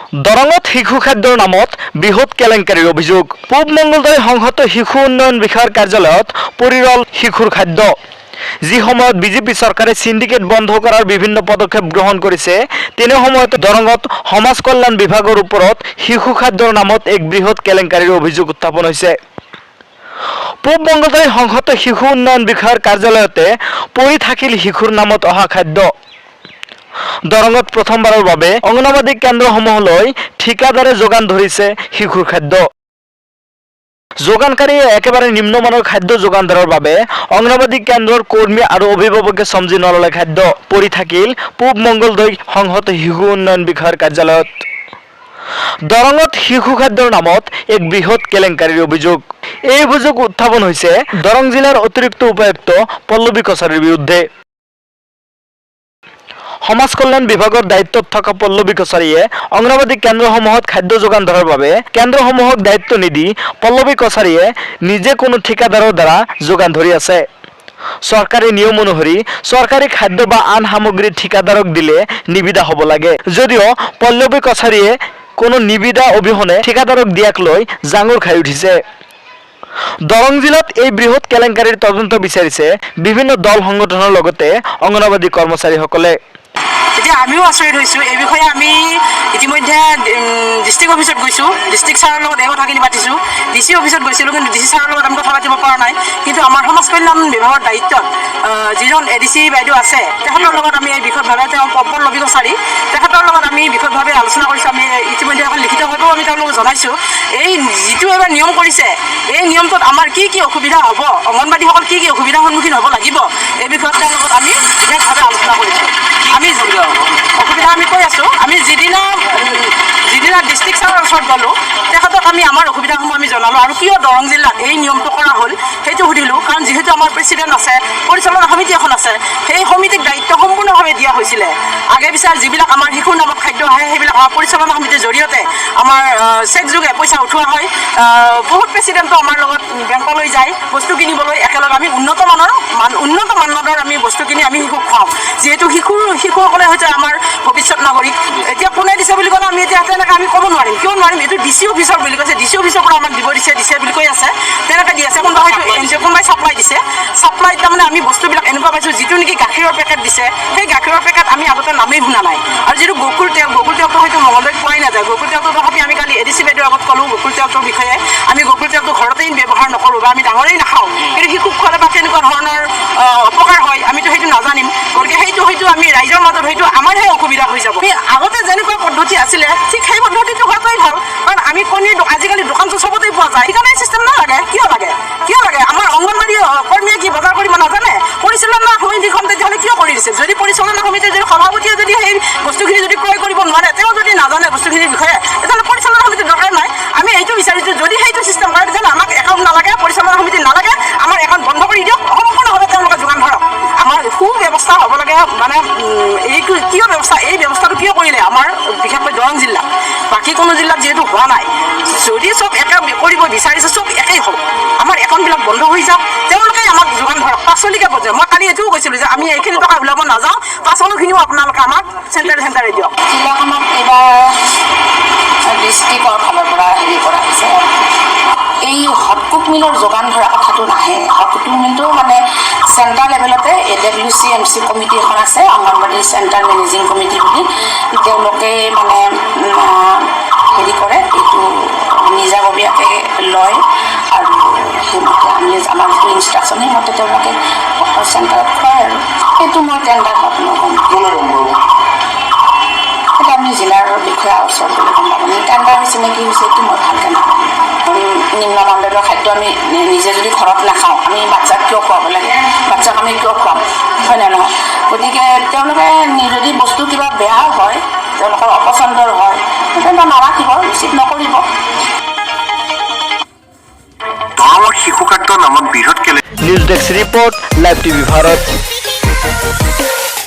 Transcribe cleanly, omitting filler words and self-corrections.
দৰঙত শিশু খাদ্যৰ নামত বৃহৎ কেলেংকাৰীৰ অভিযোগ। পূব মঙ্গলদৈ সংহত শিশু উন্নয়ন বিষয়াৰ কাৰ্যালয়ত পৰিৰল শিশুৰ খাদ্য। যি সময়ত বিজেপি চৰকাৰে সিন্ডিকেট বন্ধ কৰাৰ বিভিন্ন পদক্ষেপ গ্ৰহণ কৰিছে, তেনে সময়ত দৰঙত সমাজ কল্যাণ বিভাগৰ ওপৰত শিশু খাদ্যৰ নামত এক বৃহৎ কেলেংকাৰীৰ অভিযোগ উত্থাপন হৈছে। পূব মঙ্গলদৈ সংহত শিশু উন্নয়ন বিষয়াৰ কাৰ্যালয়তে পৰি থাকিল শিশুৰ নামত অহা খাদ্য। দৰঙত প্ৰথমবাৰৰ বাবে অংগনবাদী কেন্দ্ৰসমূহলৈ ঠিকাদাৰে যোগান ধৰিছে শিশুৰ খাদ্য। যোগানকাৰীয়ে একেবাৰে নিম্নমানৰ খাদ্য যোগান ধৰাৰ বাবে অংগনবাদী কেন্দ্ৰৰ কৰ্মী আৰু অভিভাৱকে সমজি নললে খাদ্য পৰি থাকিল পূব মঙ্গলদৈ সংহত শিশু উন্নয়ন বিষয়াৰ কাৰ্যালয়ত। দৰঙত শিশু খাদ্যৰ নামত এক বৃহৎ কেলেংকাৰীৰ অভিযোগ। এই অভিযোগ উত্থাপন হৈছে দৰং জিলাৰ অতিৰিক্ত উপায়ুক্ত পল্লৱী কছাৰীৰ বিৰুদ্ধে। সমাজ কল্যাণ বিভাগৰ দায়িত্বত থকা পল্লৱী কছাৰীয়ে অংগনবাদী কেন্দ্ৰসমূহত খাদ্য যোগান ধৰাৰ বাবে কেন্দ্ৰসমূহক দায়িত্ব নিদি পল্লৱী কছাৰীয়ে নিজে কোনো ঠিকাদাৰৰ দ্বাৰা যোগান ধৰি আছে। চৰকাৰী নিয়ম অনুসৰি চৰকাৰী খাদ্য বা আন সামগ্ৰী ঠিকাদাৰক দিলে নিবিদা হ'ব লাগে, যদিও পল্লৱী কছাৰীয়ে কোনো নিবিদা অবিহনে ঠিকাদাৰক দিয়াক লৈ জাঙুৰ খাই উঠিছে। দৰং জিলাত এই বৃহৎ কেলেংকাৰীৰ তদন্ত বিচাৰিছে বিভিন্ন দল সংগঠনৰ লগতে অংগনবাদী কৰ্মচাৰীসকলে। এতিয়া আমিও আচৰিত হৈছোঁ। এই বিষয়ে আমি ইতিমধ্যে ডিষ্ট্ৰিক্ট অফিচত গৈছোঁ, ডিষ্ট্ৰিক্ট ছাৰৰ লগত এই কথাখিনি পাতিছোঁ। DC অফিচত গৈছিলোঁ, কিন্তু DC ছাৰৰ লগত আমি কথা পাতিব পৰা নাই। কিন্তু আমাৰ সমাজ কল্যাণ বিভাগৰ দায়িত্বত যিজন ADC বাইদেউ আছে, তেখেতৰ লগত আমি এই বিষয়ভাৱে তেওঁ পল্লৱী কছাৰী, তেখেতৰ লগত আমি বিষয়ভাৱে আলোচনা কৰিছোঁ। আমি ইতিমধ্যে এখন লিখিতভাৱেও আমি তেওঁলোকক জনাইছোঁ, এই যিটো এবাৰ নিয়ম কৰিছে, এই নিয়মটোত আমাৰ কি কি অসুবিধা হ'ব, অংগনবাদীসকল কি কি অসুবিধাৰ সন্মুখীন হ'ব লাগিব, এই বিষয়ত তেওঁৰ লগত আমি বিশেষভাৱে আলোচনা কৰিছোঁ। আমি অসুবিধা আমি কৈ আছোঁ। আমি যিদিনা ডিষ্ট্ৰিক্ট ছাৰৰ ওচৰত গ'লোঁ, তেখেতক আমি আমাৰ অসুবিধাসমূহ আমি জনালোঁ আৰু কিয় দৰং জিলাত এই নিয়মটো কৰা হ'ল সেইটো সুধিলোঁ। কাৰণ যিহেতু আমাৰ প্ৰেচিডেণ্ট আছে, পৰিচালনা সমিতি এখন আছে, সেই সমিতিক দায়িত্ব সম্পূৰ্ণভাৱে দিয়া হৈছিলে। আগে পিছে যিবিলাক আমাৰ শিশুৰ নামত খাদ্য আহে, সেইবিলাক আমাৰ পৰিচালনা সমিতিৰ জৰিয়তে আমাৰ চেক যোগে পইচা উঠোৱা হয়। বহুত প্ৰেচিডেণ্টো আমাৰ লগত বেংকলৈ যায় বস্তু কিনিবলৈ, একেলগে আমি উন্নত মানদণ্ডৰ আমি বস্তু কিনি আমি শিশুক খুৱাওঁ। যিহেতু শিশুসকলে হৈছে আমাৰ ভৱিষ্যত নাগৰিক। এতিয়া কোনে দিছে বুলি ক'লে আমি এতিয়া তেনেকৈ আমি ক'ব নোৱাৰিম। কিয় নোৱাৰিম? এইটো DC অফিচৰ বুলি কৈছে, DC অফিচৰ পৰা আমাক দিব দিছে বুলি কৈ আছে। তেনেকৈ দি আছে, কোনোবা হয়তো NGO কোনোবাই ছাপ্লাই দিছে। ছাপ্লাইত তাৰমানে আমি বস্তুবিলাক এনেকুৱা পাইছোঁ, যিটো নেকি গাখীৰৰ পেকেট দিছে, সেই গাখীৰৰ পেকেট আমি আগতে নামেই শুনা নাই। আৰু যিটো গকুল তেলটো হয়তো মঙলদৈত পোৱাই নাযায়। গকুল তেলটো তথাপি আমি কালি ADC বাইদেউৰ আগত ক'লোঁ গকুল তেলটোৰ বিষয়ে। আমি গকুল তেলটো ঘৰতেই ব্যৱহাৰ নকৰোঁ বা আমি ডাঙৰেই নাখাওঁ, কিন্তু শিশুক খোৱালে বা কেনেকুৱা ধৰণৰ অপকাৰ হয় আমিতো সেইটো নাজানিম। গতিকে সেইটো হয়তো আমি ৰাইজৰ মাজত হয়তো আমাৰহে অসুবিধা হৈ যাব। আগতে যেনেকুৱা পদ্ধতি আছিলে, ঠিক সেই পদ্ধতিটো হোৱাটোৱেই ভাল। কাৰণ আমি কণীৰ আজিকালি দোকানটো চবতেই পোৱা যায়, সেইকাৰণে চিষ্টেম নালাগে। কিয় লাগে? আমাৰ অংগনবাদী কৰ্মীয়ে কি বজাৰ কৰিব নাজানে? পৰিচালনা সমিতিখন তেতিয়াহ'লে কিয় কৰি দিছে? যদি পৰিচালনা সমিতিৰ যদি সভাপতিয়ে যদি সেই বস্তুখিনি যদি ক্ৰয় কৰিব নোৱাৰে, তেওঁ যদি নাজানে বস্তুখিনিৰ বিষয়ে, তেতিয়াহ'লে পৰিচালনা সমিতিৰ দৰকাৰ নাই। আমি এইটো বিচাৰিছোঁ, যদি সেইটো চিষ্টেম কৰে, তেতিয়াহ'লে আমাক একাউণ্ট নালাগে, পৰিচালনা সমিতি নালাগে, আমাৰ একাউণ্ট বন্ধ কৰি দিয়ক, সম্পূৰ্ণভাৱে তেওঁলোকে যোগান ধৰক। আমাৰ সুব্যৱস্থা হ'ব লাগে। মানে এইটো কিয় ব্যৱস্থা, এই ব্যৱস্থাটো কিয় কৰিলে আমাৰ বিশেষকৈ দৰং জিলাত, বাকী কোনো জিলাত যিহেতু হোৱা নাই। যদি চব একে কৰিব বিচাৰিছে, চব একেই হওক, আমাৰ একাউণ্টবিলাক বন্ধ হৈ যাওক, তেওঁলোকে আমাক যোগান ধৰক। পাচলিকে বজায়, মই কালি এইটোও কৈছিলোঁ যে আমি এইখিনি টকা ওলাব নাযাওঁ, পাচলিখিনিও আপোনালোকে আমাক চেণ্টাৰে দিয়ক। জিলাখনত এইবাৰ ডিষ্ট্ৰিক্টৰ ফালৰ পৰা হেৰি কৰা হৈছে, এই হটকুক মিলৰ যোগান ধৰা কথাটো নাহে। হটকুক মিলটো মানে চেণ্টাৰ লেভেলতে AWCMC কমিটি এখন আছে, অংগনবাদী চেণ্টাৰ মেনেজিং কমিটি বুলি, তেওঁলোকে মানে হেৰি কৰে, এইটো নিজাববীয়াকৈ লয় আৰু সেইমতে আমাৰ যিটো ইনষ্ট্ৰাকশ্যন সেইমতে তেওঁলোকে চেণ্টাৰত খুৱায়। আৰু সেইটো মই টেণ্ডাৰ সেইটো আপুনি জিলাৰ বিষয়া ওচৰত গ'লে গম পাব। টেণ্ডাৰ হৈছে নে কি হৈছে এইটো মই ভালকৈ নাপাওঁ। নিম্ন মানদণ্ডৰ খাদ্য আমি নিজে যদি ঘৰত নাখাওঁ, আমি বাচ্চাক কিয় খুৱাব লাগে? বাচ্চাক আমি কিয় খুৱাম, হয় নে নহয়? গতিকে তেওঁলোকে যদি বস্তু কিবা বেয়া হয়, তেওঁলোকৰ অপচন্দৰ হয়, তেন্তে নাৰাখিব, উচিত নকৰিব। দৰঙৰ শিশু খাদ্যৰ নামত বৃহৎ news desk report, live TV Bharat.